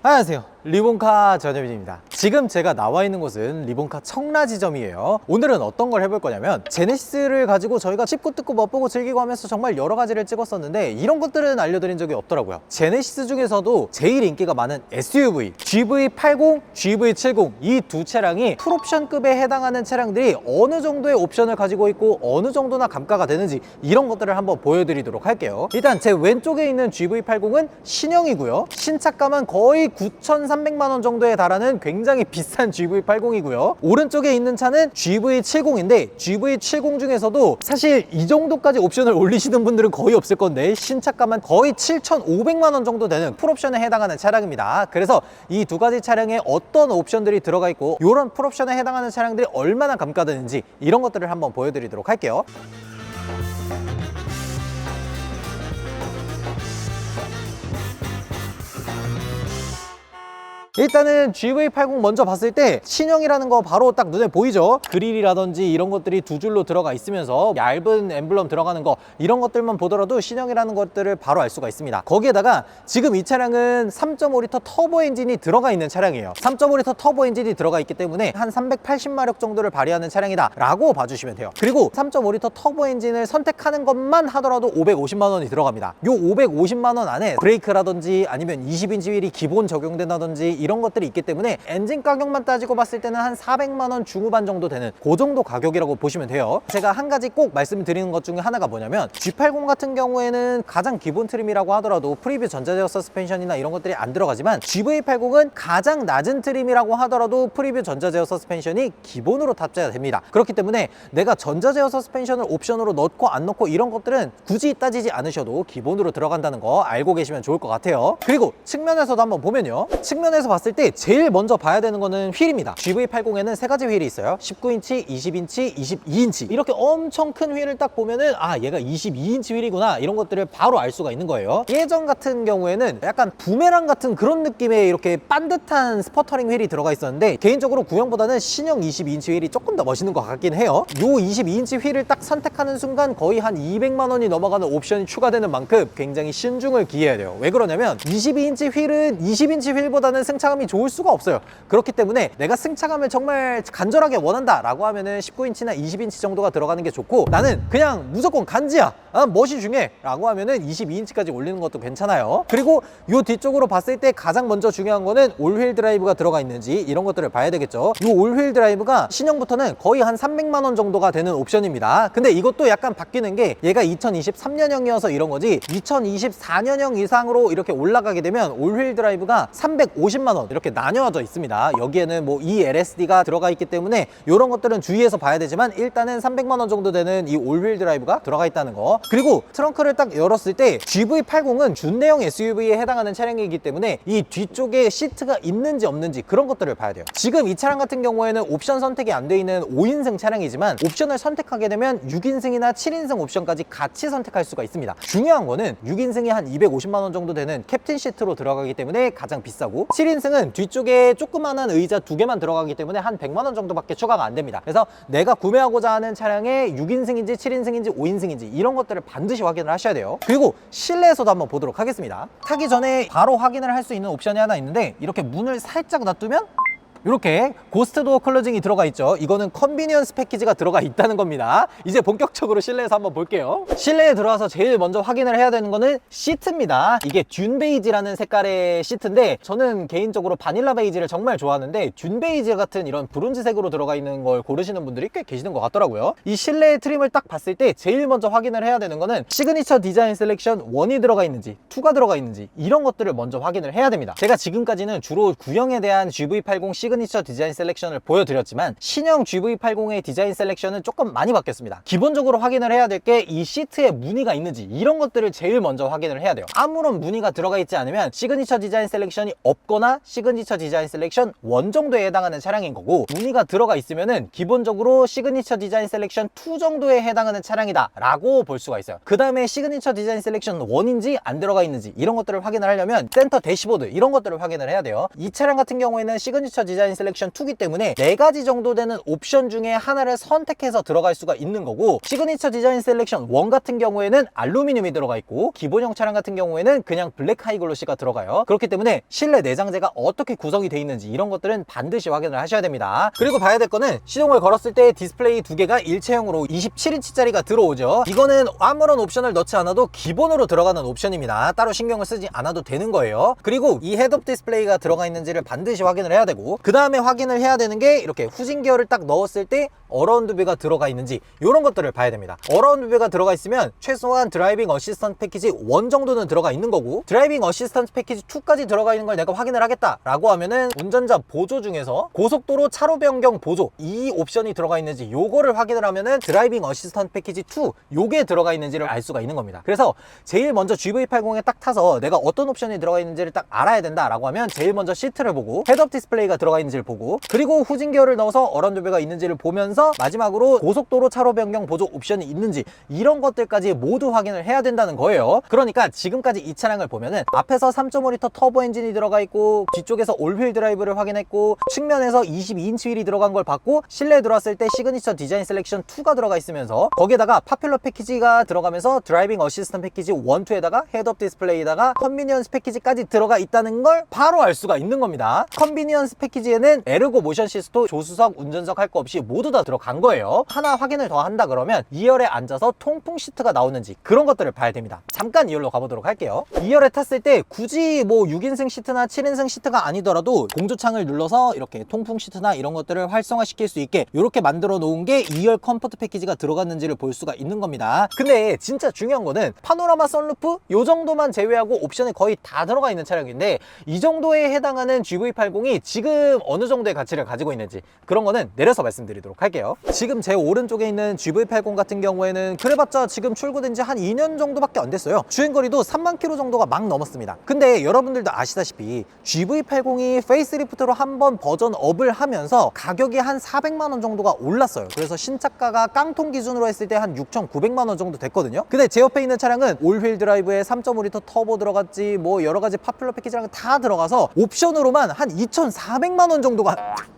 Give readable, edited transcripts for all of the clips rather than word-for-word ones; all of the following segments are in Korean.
안녕하세요, 리본카 전현민입니다. 지금 제가 나와 있는 곳은 리본카 청라지점이에요. 오늘은 어떤 걸 해볼 거냐면 제네시스를 가지고 저희가 씹고 뜯고 맛보고 즐기고 하면서 정말 여러 가지를 찍었었는데 이런 것들은 알려드린 적이 없더라고요. 제네시스 중에서도 제일 인기가 많은 SUV GV80, GV70 이 두 차량이 풀옵션급에 해당하는 차량들이 어느 정도의 옵션을 가지고 있고 어느 정도나 감가가 되는지 이런 것들을 한번 보여드리도록 할게요. 일단 제 왼쪽에 있는 GV80은 신형이고요. 신차가만 거의 9,300만 원 정도에 달하는 굉장히 비싼 GV80이고요. 오른쪽에 있는 차는 GV70인데 GV70 중에서도 사실 이 정도까지 옵션을 올리시는 분들은 거의 없을 건데 신차가만 거의 7,500만 원 정도 되는 풀옵션에 해당하는 차량입니다. 그래서 이 두 가지 차량에 어떤 옵션들이 들어가 있고 이런 풀옵션에 해당하는 차량들이 얼마나 감가되는지 이런 것들을 한번 보여드리도록 할게요. 일단은 GV80 먼저 봤을 때 신형이라는 거 바로 딱 눈에 보이죠? 그릴이라든지 이런 것들이 두 줄로 들어가 있으면서 얇은 엠블럼 들어가는 거 이런 것들만 보더라도 신형이라는 것들을 바로 알 수가 있습니다. 거기에다가 지금 이 차량은 3.5L 터보 엔진이 들어가 있는 차량이에요. 3.5L 터보 엔진이 들어가 있기 때문에 한 380마력 정도를 발휘하는 차량이다 라고 봐주시면 돼요. 그리고 3.5L 터보 엔진을 선택하는 것만 하더라도 550만 원이 들어갑니다. 요 550만 원 안에 브레이크라든지 아니면 20인치 휠이 기본 적용된다든지 이런 것들이 있기 때문에 엔진 가격만 따지고 봤을 때는 한 400만 원 중후반 정도 되는 그 정도 가격이라고 보시면 돼요. 제가 한 가지 꼭 말씀드리는 것 중에 하나가 뭐냐면 G80 같은 경우에는 가장 기본 트림이라고 하더라도 프리뷰 전자제어 서스펜션이나 이런 것들이 안 들어가지만 GV80은 가장 낮은 트림이라고 하더라도 프리뷰 전자제어 서스펜션이 기본으로 탑재가 됩니다. 그렇기 때문에 내가 전자제어 서스펜션을 옵션으로 넣고 안 넣고 이런 것들은 굳이 따지지 않으셔도 기본으로 들어간다는 거 알고 계시면 좋을 것 같아요. 그리고 측면에서도 한번 보면요, 측면에서 봤을 때 제일 먼저 봐야 되는 거는 휠입니다. GV80에는 세 가지 휠이 있어요. 19인치, 20인치, 22인치 이렇게 엄청 큰 휠을 딱 보면은 아, 얘가 22인치 휠이구나 이런 것들을 바로 알 수가 있는 거예요. 예전 같은 경우에는 약간 부메랑 같은 그런 느낌의 이렇게 반듯한 스퍼터링 휠이 들어가 있었는데 개인적으로 구형보다는 신형 22인치 휠이 조금 더 멋있는 것 같긴 해요. 요 22인치 휠을 딱 선택하는 순간 거의 한 200만 원이 넘어가는 옵션이 추가되는 만큼 굉장히 신중을 기해야 돼요. 왜 그러냐면 22인치 휠은 20인치 휠보다는 승차감이 좋을 수가 없어요. 그렇기 때문에 내가 승차감을 정말 간절하게 원한다 라고 하면은 19인치나 20인치 정도가 들어가는 게 좋고, 나는 그냥 무조건 간지야, 멋이 중요해 라고 하면은 22인치까지 올리는 것도 괜찮아요. 그리고 요 뒤쪽으로 봤을 때 가장 먼저 중요한 거는 올휠 드라이브가 들어가 있는지 이런 것들을 봐야 되겠죠. 요 올휠 드라이브가 신형부터는 거의 한 300만 원 정도가 되는 옵션입니다. 근데 이것도 약간 바뀌는 게 얘가 2023년형이어서 이런 거지 2024년형 이상으로 이렇게 올라가게 되면 올휠 드라이브가 350만 원 이렇게 나뉘어져 있습니다. 여기에는 뭐 ELSD가 들어가 있기 때문에 이런 것들은 주의해서 봐야 되지만 일단은 300만 원 정도 되는 이 올휠 드라이브가 들어가 있다는 거. 그리고 트렁크를 딱 열었을 때 GV80은 준내형 SUV에 해당하는 차량이기 때문에 이 뒤쪽에 시트가 있는지 없는지 그런 것들을 봐야 돼요. 지금 이 차량 같은 경우에는 옵션 선택이 안 돼 있는 5인승 차량이지만 옵션을 선택하게 되면 6인승이나 7인승 옵션까지 같이 선택할 수가 있습니다. 중요한 거는 6인승이 한 250만 원 정도 되는 캡틴 시트로 들어가기 때문에 가장 비싸고 7인승은 뒤쪽에 조그만한 의자 2개만 들어가기 때문에 한 100만 원 정도밖에 추가가 안 됩니다. 그래서 내가 구매하고자 하는 차량에 6인승인지 7인승인지 5인승인지 이런 것들을 반드시 확인을 하셔야 돼요. 그리고 실내에서도 한번 보도록 하겠습니다. 타기 전에 바로 확인을 할 수 있는 옵션이 하나 있는데 이렇게 문을 살짝 놔두면 이렇게 고스트 도어 클로징이 들어가 있죠. 이거는 컨비니언스 패키지가 들어가 있다는 겁니다. 이제 본격적으로 실내에서 한번 볼게요. 실내에 들어와서 제일 먼저 확인을 해야 되는 거는 시트입니다. 이게 듄 베이지라는 색깔의 시트인데 저는 개인적으로 바닐라 베이지를 정말 좋아하는데 듄 베이지 같은 이런 브론즈색으로 들어가 있는 걸 고르시는 분들이 꽤 계시는 것 같더라고요. 이 실내 트림을 딱 봤을 때 제일 먼저 확인을 해야 되는 거는 시그니처 디자인 셀렉션 1이 들어가 있는지 2가 들어가 있는지 이런 것들을 먼저 확인을 해야 됩니다. 제가 지금까지는 주로 구형에 대한 GV80 시그니처 디자인 셀렉션을 보여드렸지만 신형 GV80의 디자인 셀렉션은 조금 많이 바뀌었습니다. 기본적으로 확인을 해야 될 게 이 시트에 무늬가 있는지 이런 것들을 제일 먼저 확인을 해야 돼요. 아무런 무늬가 들어가 있지 않으면 시그니처 디자인 셀렉션이 없거나 시그니처 디자인 셀렉션 1 정도에 해당하는 차량인 거고, 무늬가 들어가 있으면은 기본적으로 시그니처 디자인 셀렉션 2 정도에 해당하는 차량이다 라고 볼 수가 있어요. 그 다음에 시그니처 디자인 셀렉션 1인지 안 들어가 있는지 이런 것들을 확인을 하려면 센터 대시보드 이런 것들을 확인을 해야 돼요. 이 차량 같은 경우에는 시그니처 디자인 디자인 셀렉션 2기 때문에 4가지 정도 되는 옵션 중에 하나를 선택해서 들어갈 수가 있는 거고, 시그니처 디자인 셀렉션 1 같은 경우에는 알루미늄이 들어가 있고 기본형 차량 같은 경우에는 그냥 블랙 하이글로시가 들어가요. 그렇기 때문에 실내 내장재가 어떻게 구성이 되어 있는지 이런 것들은 반드시 확인을 하셔야 됩니다. 그리고 봐야 될 거는 시동을 걸었을 때 디스플레이 2개가 일체형으로 27인치짜리가 들어오죠. 이거는 아무런 옵션을 넣지 않아도 기본으로 들어가는 옵션입니다. 따로 신경을 쓰지 않아도 되는 거예요. 그리고 이 헤드업 디스플레이가 들어가 있는지를 반드시 확인을 해야 되고, 그 다음에 확인을 해야 되는 게 이렇게 후진 기어를 딱 넣었을 때 어라운드 뷰가 들어가 있는지 이런 것들을 봐야 됩니다. 어라운드 뷰가 들어가 있으면 최소한 드라이빙 어시스턴트 패키지 1 정도는 들어가 있는 거고, 드라이빙 어시스턴트 패키지 2까지 들어가 있는 걸 내가 확인을 하겠다 라고 하면은 운전자 보조 중에서 고속도로 차로 변경 보조 이 옵션이 들어가 있는지 요거를 확인을 하면은 드라이빙 어시스턴트 패키지 2 요게 들어가 있는지를 알 수가 있는 겁니다. 그래서 제일 먼저 GV80에 딱 타서 내가 어떤 옵션이 들어가 있는지를 딱 알아야 된다 라고 하면 제일 먼저 시트를 보고 헤드업 디스플레이가 들어가 있는지를 보고, 그리고 후진 기어를 넣어서 어라운드 뷰가 있는지를 보면서 마지막으로 고속도로 차로 변경 보조 옵션이 있는지 이런 것들까지 모두 확인을 해야 된다는 거예요. 그러니까 지금까지 이 차량을 보면은 앞에서 3.5L 터보 엔진이 들어가 있고, 뒤쪽에서 올휠 드라이브를 확인했고, 측면에서 22인치 휠이 들어간 걸 봤고, 실내에 들어왔을 때 시그니처 디자인 셀렉션 2가 들어가 있으면서 거기에다가 파퓰러 패키지가 들어가면서 드라이빙 어시스턴트 패키지 1, 2에다가 헤드업 디스플레이에다가 컨비니언스 패키지까지 들어가 있다는 걸 바로 알 수가 있는 겁니다. 컨비니언스 패키지에는 에르고 모션 시스토, 조수석, 운전석 할 거 없이 모두 다 들어간 거예요. 하나 확인을 더 한다 그러면 2열에 앉아서 통풍 시트가 나오는지 그런 것들을 봐야 됩니다. 잠깐 2열로 가보도록 할게요. 2열에 탔을 때 굳이 뭐 6인승 시트나 7인승 시트가 아니더라도 공조창을 눌러서 이렇게 통풍 시트나 이런 것들을 활성화시킬 수 있게 이렇게 만들어 놓은 게 2열 컴포트 패키지가 들어갔는지를 볼 수가 있는 겁니다. 근데 진짜 중요한 거는 파노라마 선루프 요 정도만 제외하고 옵션이 거의 다 들어가 있는 차량인데, 이 정도에 해당하는 GV80이 지금 어느 정도의 가치를 가지고 있는지 그런 거는 내려서 말씀드리도록 할게요. 지금 제 오른쪽에 있는 GV80 같은 경우에는 그래봤자 지금 출고된 지 한 2년 정도밖에 안 됐어요. 주행거리도 3만 킬로 정도가 막 넘었습니다. 근데 여러분들도 아시다시피 GV80이 페이스리프트로 한번 버전 업을 하면서 가격이 한 400만 원 정도가 올랐어요. 그래서 신차가가 깡통 기준으로 했을 때 한 6,900만 원 정도 됐거든요. 근데 제 옆에 있는 차량은 올휠 드라이브에 3.5L 터보 들어갔지, 뭐 여러 가지 파퓰러 패키지랑 다 들어가서 옵션으로만 한 2,400만 원 정도가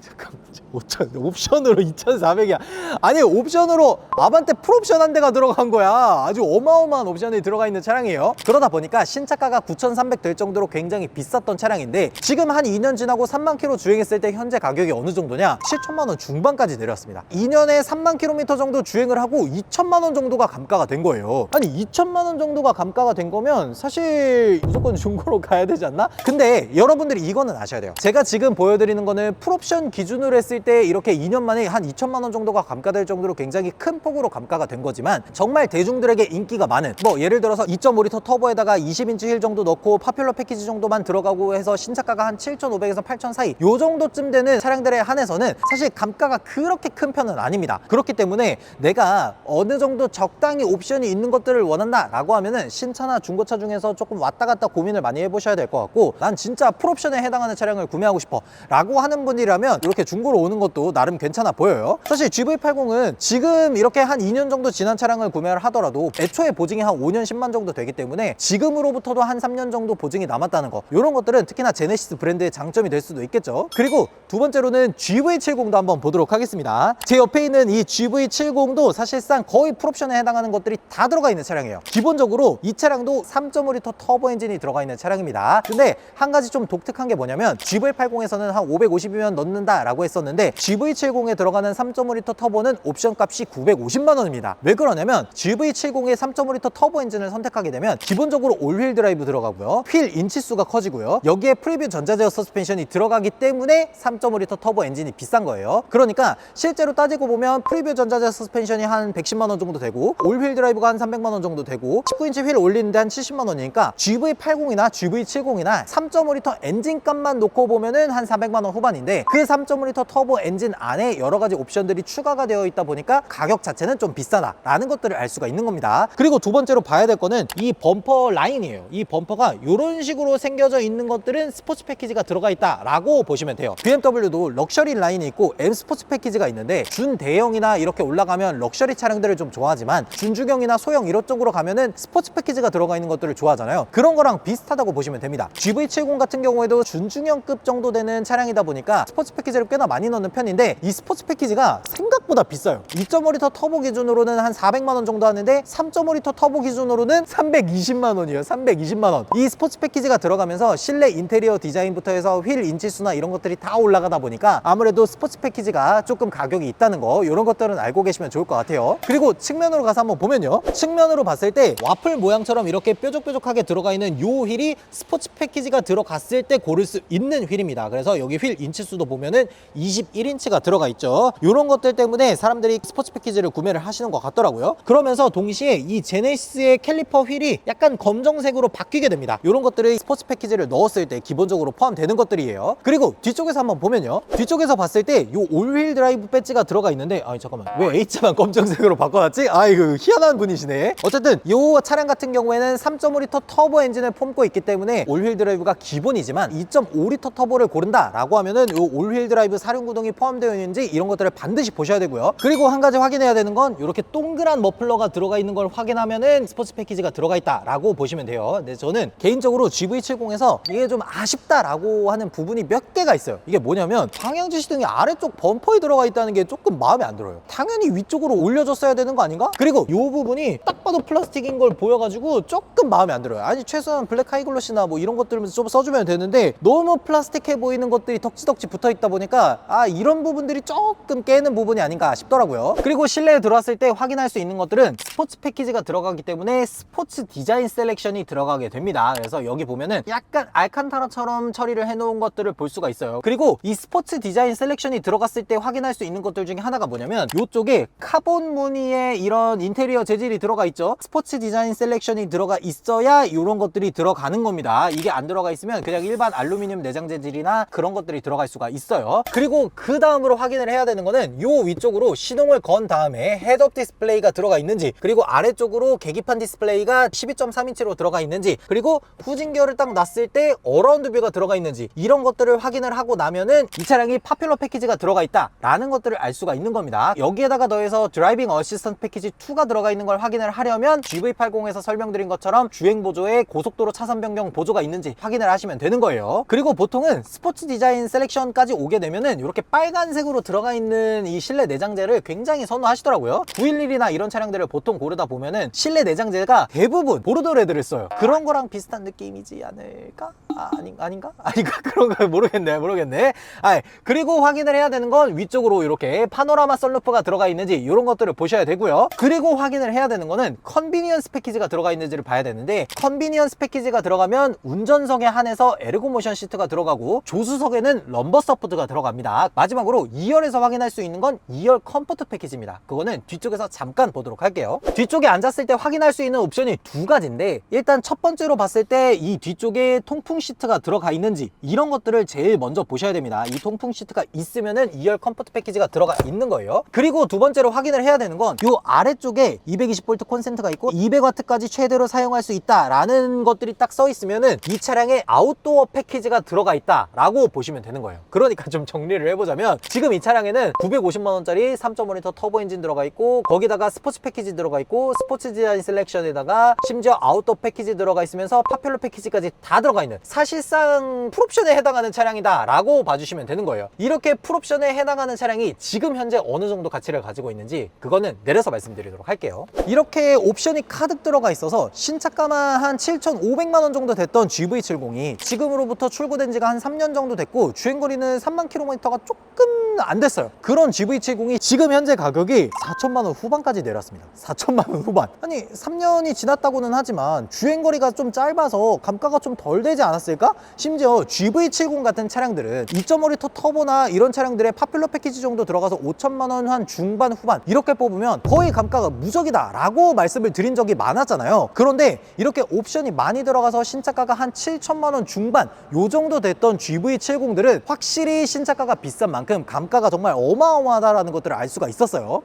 잠깐만, 옵션으로 2,400이야. 아니 옵션으로 아반떼 풀옵션 한 대가 들어간 거야. 아주 어마어마한 옵션이 들어가 있는 차량이에요. 그러다 보니까 신차가가 9,300 될 정도로 굉장히 비쌌던 차량인데, 지금 한 2년 지나고 3만 킬로 주행했을 때 현재 가격이 어느 정도냐, 7천만 원 중반까지 내렸습니다. 2년에 3만 킬로미터 정도 주행을 하고 2천만 원 정도가 감가가 된 거예요. 아니 2천만 원 정도가 감가가 된 거면 사실 무조건 중고로 가야 되지 않나? 근데 여러분들이 이거는 아셔야 돼요. 제가 지금 보여드리는 거는 풀옵션 기준으로 했을 때 이렇게 2년 만에 한 2천만 원 정도가 감가될 정도로 굉장히 큰 폭으로 감가가 된 거지만, 정말 대중들에게 인기가 많은, 뭐 예를 들어서 2.5L 터보에다가 20인치 휠 정도 넣고 파퓰러 패키지 정도만 들어가고 해서 신차가가 한 7,500에서 8,000 사이 요 정도쯤 되는 차량들에 한해서는 사실 감가가 그렇게 큰 편은 아닙니다. 그렇기 때문에 내가 어느 정도 적당히 옵션이 있는 것들을 원한다 라고 하면은 신차나 중고차 중에서 조금 왔다 갔다 고민을 많이 해보셔야 될 것 같고, 난 진짜 풀옵션에 해당하는 차량을 구매하고 싶어 라고 하는 분이라면 이렇게 중고로 오는 것도 나름 괜찮아 보여요. 사실 GV80은 지금 이렇게 한 2년 정도 지난 차량을 구매를 하더라도 애초에 보증이 한 5년 10만 정도 되기 때문에 지금으로부터도 한 3년 정도 보증이 남았다는 거, 이런 것들은 특히나 제네시스 브랜드의 장점이 될 수도 있겠죠. 그리고 두 번째로는 GV70도 한번 보도록 하겠습니다. 제 옆에 있는 이 GV70도 사실상 거의 풀옵션에 해당하는 것들이 다 들어가 있는 차량이에요. 기본적으로 이 차량도 3.5L 터보 엔진이 들어가 있는 차량입니다. 근데 한 가지 좀 독특한 게 뭐냐면, GV80에서는 한 550이면 넣는다 라고 했었는데 GV70에 들어가는 3.5L 터보는 옵션 값이 950만 원입니다. 왜 그러냐면 GV70의 3.5L 터보 엔진을 선택하게 되면 기본적으로 올휠 드라이브 들어가고요, 휠 인치수가 커지고요, 여기에 프리뷰 전자제어 서스펜션이 들어가기 때문에 3.5L 터보 엔진이 비싼 거예요. 그러니까 실제로 따지고 보면 프리뷰 전자제어 서스펜션이 한 110만 원 정도 되고, 올휠 드라이브가 한 300만 원 정도 되고, 19인치 휠 올리는데 한 70만 원이니까 GV80이나 GV70이나 3.5L 엔진 값만 놓고 보면은 한 400만 원 후반인데, 그 3.5L 터보 터보 엔진 안에 여러 가지 옵션들이 추가가 되어 있다 보니까 가격 자체는 좀 비싸다라는 것들을 알 수가 있는 겁니다. 그리고 두 번째로 봐야 될 거는 이 범퍼 라인이에요. 이 범퍼가 이런 식으로 생겨져 있는 것들은 스포츠 패키지가 들어가 있다라고 보시면 돼요. BMW도 럭셔리 라인이 있고 M 스포츠 패키지가 있는데 준대형이나 이렇게 올라가면 럭셔리 차량들을 좀 좋아하지만 준중형이나 소형 이런 쪽으로 가면은 스포츠 패키지가 들어가 있는 것들을 좋아하잖아요. 그런 거랑 비슷하다고 보시면 됩니다. GV70 같은 경우에도 준중형급 정도 되는 차량이다 보니까 스포츠 패키지를 꽤나 많이 넣는 편인데 이 스포츠 패키지가 생각보다 비싸요. 2.5L 터보 기준으로는 한 400만 원 정도 하는데 3.5L 터보 기준으로는 320만 원이에요. 320만 원. 이 스포츠 패키지가 들어가면서 실내 인테리어 디자인부터 해서 휠 인치수나 이런 것들이 다 올라가다 보니까 아무래도 스포츠 패키지가 조금 가격이 있다는 거, 이런 것들은 알고 계시면 좋을 것 같아요. 그리고 측면으로 가서 한번 보면요, 측면으로 봤을 때 와플 모양처럼 이렇게 뾰족뾰족하게 들어가 있는 요 휠이 스포츠 패키지가 들어갔을 때 고를 수 있는 휠입니다. 그래서 여기 휠 인치수도 보면은 21인치가 들어가 있죠. 이런 것들 때문에 사람들이 스포츠 패키지를 구매를 하시는 것 같더라고요. 그러면서 동시에 이 제네시스의 캘리퍼 휠이 약간 검정색으로 바뀌게 됩니다. 이런 것들이 스포츠 패키지를 넣었을 때 기본적으로 포함되는 것들이에요. 그리고 뒤쪽에서 한번 보면요, 뒤쪽에서 봤을 때 이 올휠 드라이브 배지가 들어가 있는데, 아니 잠깐만, 왜 H만 검정색으로 바꿔놨지? 아이고 희한한 분이시네. 어쨌든 이 차량 같은 경우에는 3.5L 터보 엔진을 품고 있기 때문에 올휠 드라이브가 기본이지만 2.5L 터보를 고른다라고 하면은 이 올휠 드라이브 사륜구동이 포함되어 있는지 이런 것들을 반드시 보셔야 되고요. 그리고 한 가지 확인해야 되는 건 이렇게 동그란 머플러가 들어가 있는 걸 확인하면은 스포츠 패키지가 들어가 있다라고 보시면 돼요. 근데 저는 개인적으로 GV70에서 이게 좀 아쉽다라고 하는 부분이 몇 개가 있어요. 이게 뭐냐면 방향지시등이 아래쪽 범퍼에 들어가 있다는 게 조금 마음에 안 들어요. 당연히 위쪽으로 올려줬어야 되는 거 아닌가? 그리고 이 부분이 딱 봐도 플라스틱인 걸 보여가지고 조금 마음에 안 들어요. 아니 최소한 블랙 하이글로시나 뭐 이런 것들을 좀 써주면 되는데 너무 플라스틱해 보이는 것들이 덕지덕지 붙어 있다 보니까 이런 부분들이 조금 깨는 부분이 아닌가 싶더라고요. 그리고 실내에 들어왔을 때 확인할 수 있는 것들은 스포츠 패키지가 들어가기 때문에 스포츠 디자인 셀렉션이 들어가게 됩니다. 그래서 여기 보면은 약간 알칸타라처럼 처리를 해놓은 것들을 볼 수가 있어요. 그리고 이 스포츠 디자인 셀렉션이 들어갔을 때 확인할 수 있는 것들 중에 하나가 뭐냐면 이쪽에 카본 무늬의 이런 인테리어 재질이 들어가 있죠. 스포츠 디자인 셀렉션이 들어가 있어야 이런 것들이 들어가는 겁니다. 이게 안 들어가 있으면 그냥 일반 알루미늄 내장 재질이나 그런 것들이 들어갈 수가 있어요. 그리고 그 다음으로 확인을 해야 되는 거는 요 위쪽으로 시동을 건 다음에 헤드업 디스플레이가 들어가 있는지, 그리고 아래쪽으로 계기판 디스플레이가 12.3인치로 들어가 있는지, 그리고 후진기어를 딱 놨을 때 어라운드 뷰가 들어가 있는지, 이런 것들을 확인을 하고 나면은 이 차량이 파퓰러 패키지가 들어가 있다 라는 것들을 알 수가 있는 겁니다. 여기에다가 더해서 드라이빙 어시스턴트 패키지 2가 들어가 있는 걸 확인을 하려면 GV80에서 설명드린 것처럼 주행보조에 고속도로 차선 변경 보조가 있는지 확인을 하시면 되는 거예요. 그리고 보통은 스포츠 디자인 셀렉션까지 오게 되면은 이렇게 빨간색으로 들어가 있는 이 실내 내장재를 굉장히 선호하시더라고요. 911이나 이런 차량들을 보통 고르다 보면은 실내 내장재가 대부분 보르도 레드를 써요. 그런 거랑 비슷한 느낌이지 않을까? 아닌가? 그런가 모르겠네. 그리고 확인을 해야 되는 건 위쪽으로 이렇게 파노라마 썬루프가 들어가 있는지 이런 것들을 보셔야 되고요. 그리고 확인을 해야 되는 거는 컨비니언스 패키지가 들어가 있는지를 봐야 되는데, 컨비니언스 패키지가 들어가면 운전석에 한해서 에르고모션 시트가 들어가고 조수석에는 럼버 서포트가 들어갑니다. 마지막으로 2열에서 확인할 수 있는 건 2열 컴포트 패키지입니다. 그거는 뒤쪽에서 잠깐 보도록 할게요. 뒤쪽에 앉았을 때 확인할 수 있는 옵션이 두 가지인데, 일단 첫 번째로 봤을 때 이 뒤쪽에 통풍 시트가 들어가 있는지 이런 것들을 제일 먼저 보셔야 됩니다. 이 통풍 시트가 있으면은 2열 컴포트 패키지가 들어가 있는 거예요. 그리고 두 번째로 확인을 해야 되는 건 이 아래쪽에 220V 콘센트가 있고 200W까지 최대로 사용할 수 있다라는 것들이 딱 써 있으면은 이 차량에 아웃도어 패키지가 들어가 있다라고 보시면 되는 거예요. 그러니까 좀 정리를 해보자면, 지금 이 차량에는 950만 원짜리 3.5L 터보 엔진 들어가 있고, 거기다가 스포츠 패키지 들어가 있고, 스포츠 디자인 셀렉션에다가 심지어 아웃도어 패키지 들어가 있으면서 파퓰러 패키지까지 다 들어가 있는, 사실상 풀옵션에 해당하는 차량이다 라고 봐주시면 되는 거예요. 이렇게 풀옵션에 해당하는 차량이 지금 현재 어느 정도 가치를 가지고 있는지 그거는 내려서 말씀드리도록 할게요. 이렇게 옵션이 가득 들어가 있어서 신차가만 한 7,500만 원 정도 됐던 GV70이 지금으로부터 출고된 지가 한 3년 정도 됐고 주행거리는 3만 킬로미터가 조금 안 됐어요. 그런 GV70이 지금 현재 가격이 4천만 원 후반까지 내렸습니다. 4천만 원 후반. 아니 3년이 지났다고는 하지만 주행거리가 좀 짧아서 감가가 좀 덜 되지 않았을까? 심지어 GV70 같은 차량들은 2.5L 터보나 이런 차량들의 파퓰러 패키지 정도 들어가서 5천만 원 한 중반 후반 이렇게 뽑으면 거의 감가가 무적이다 라고 말씀을 드린 적이 많았잖아요. 그런데 이렇게 옵션이 많이 들어가서 신차가가 한 7천만 원 중반 요 정도 됐던 GV70들은 확실히 신차가가 비싼 만큼 감가가 정말 어마어마하다라는 것들을 알 수가 있었어요.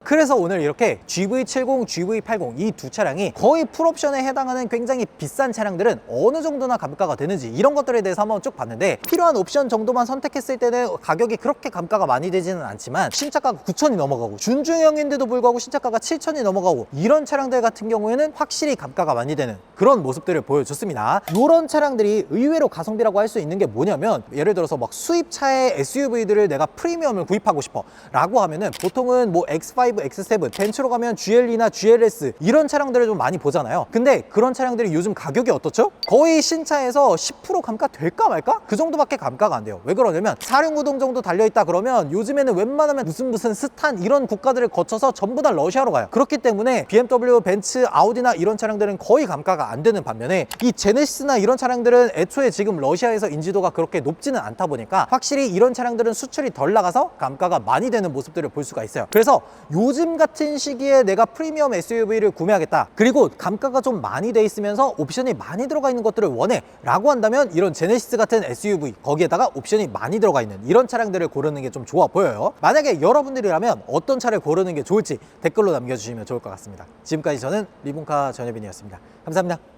그래서 오늘 이렇게 GV70, GV80 이 두 차량이 거의 풀옵션에 해당하는 굉장히 비싼 차량들은 어느 정도나 감가가 되는지 이런 것들에 대해서 한번 쭉 봤는데, 필요한 옵션 정도만 선택했을 때는 가격이 그렇게 감가가 많이 되지는 않지만 신차가가 9천이 넘어가고 준중형인데도 불구하고 신차가가 7천이 넘어가고 이런 차량들 같은 경우에는 확실히 감가가 많이 되는 그런 모습들을 보여줬습니다. 이런 차량들이 의외로 가성비라고 할 수 있는 게 뭐냐면, 예를 들어서 막 수입차의 SUV들을 내가 프리미엄을 구입하고 싶어 라고 하면은 보통은 뭐 X5, X7, 벤츠로 가면 GLE나 GLS 이런 차량들을 좀 많이 보잖아요. 근데 그런 차량들이 요즘 가격이 어떻죠? 거의 신차에서 10% 감가 될까 말까? 그 정도밖에 감가가 안 돼요. 왜 그러냐면 4륜구동 정도 달려있다 그러면 요즘에는 웬만하면 무슨 스탄 이런 국가들을 거쳐서 전부 다 러시아로 가요. 그렇기 때문에 BMW, 벤츠, 아우디나 이런 차량들은 거의 감가가 안 되는 반면에 이 제네시스나 이런 차량들은 애초에 지금 러시아에서 인지도가 그렇게 높지는 않다 보니까 확실히 이런 차량들은 수출이 덜 나가서 감가가 많이 되는 모습들을 볼 수가 있어요. 그래서 요즘 같은 시기에 내가 프리미엄 SUV를 구매하겠다, 그리고 감가가 좀 많이 돼 있으면서 옵션이 많이 들어가 있는 것들을 원해 라고 한다면 이런 제네시스 같은 SUV, 거기에다가 옵션이 많이 들어가 있는 이런 차량들을 고르는 게 좀 좋아 보여요. 만약에 여러분들이라면 어떤 차를 고르는 게 좋을지 댓글로 남겨주시면 좋을 것 같습니다. 지금까지 저는 리본카 전혜빈이었습니다. 감사합니다.